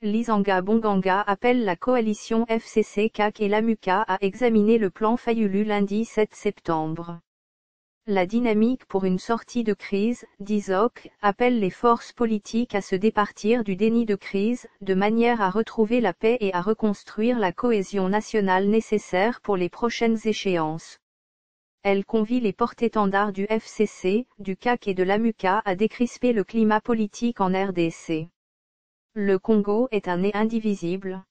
Lisanga Bonganga appelle la coalition FCC CAC et LAMUCA à examiner le plan Fayulu lundi 7 septembre. La dynamique pour une sortie de crise, d'ISOC, appelle les forces politiques à se départir du déni de crise, de manière à retrouver la paix et à reconstruire la cohésion nationale nécessaire pour les prochaines échéances. Elle convie les porte-étendards du FCC, du CAC et de l'AMUCA à décrisper le climat politique en RDC. Le Congo est un et indivisible.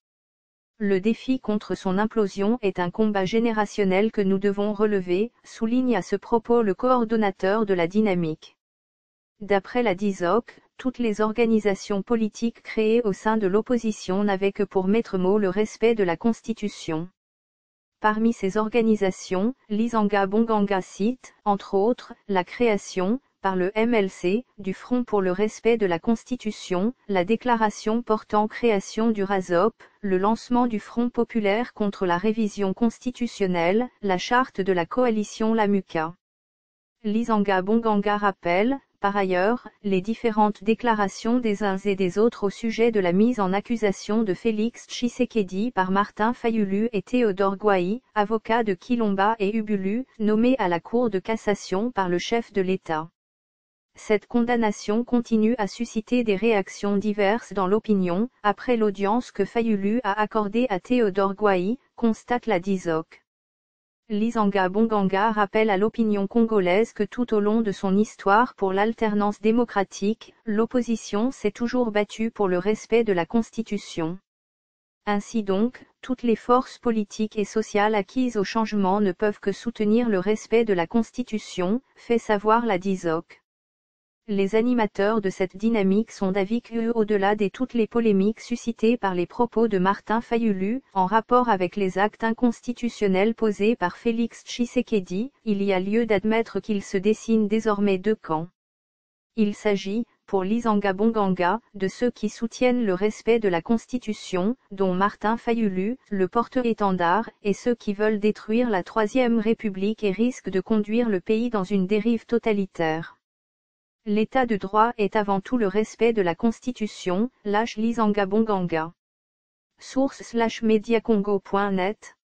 Le défi contre son implosion est un combat générationnel que nous devons relever, souligne à ce propos le coordonnateur de la dynamique. D'après la DISOC, toutes les organisations politiques créées au sein de l'opposition n'avaient que pour maître mot le respect de la Constitution. Parmi ces organisations, Lisanga Bonganga cite, entre autres, la création, par le MLC, du Front pour le respect de la Constitution, la déclaration portant création du RASOP, le lancement du Front populaire contre la révision constitutionnelle, la charte de la coalition LAMUCA. Lisanga Bonganga rappelle, par ailleurs, les différentes déclarations des uns et des autres au sujet de la mise en accusation de Félix Tshisekedi par Martin Fayulu et Théodore Gwayi, avocats de Kilomba et Ubulu, nommés à la Cour de cassation par le chef de l'État. Cette condamnation continue à susciter des réactions diverses dans l'opinion, après l'audience que Fayulu a accordée à Théodore Gwayi, constate la DISOC. Lisanga Bonganga rappelle à l'opinion congolaise que tout au long de son histoire pour l'alternance démocratique, l'opposition s'est toujours battue pour le respect de la Constitution. Ainsi donc, toutes les forces politiques et sociales acquises au changement ne peuvent que soutenir le respect de la Constitution, fait savoir la DISOC. Les animateurs de cette dynamique sont d'avis que, au-delà de toutes les polémiques suscitées par les propos de Martin Fayulu, en rapport avec les actes inconstitutionnels posés par Félix Tshisekedi, il y a lieu d'admettre qu'il se dessine désormais deux camps. Il s'agit, pour Lisanga Bonganga, de ceux qui soutiennent le respect de la Constitution, dont Martin Fayulu, le porte-étendard, et ceux qui veulent détruire la Troisième République et risquent de conduire le pays dans une dérive totalitaire. L'état de droit est avant tout le respect de la Constitution, lâche Lisanga Bonganga. Source /mediacongo.net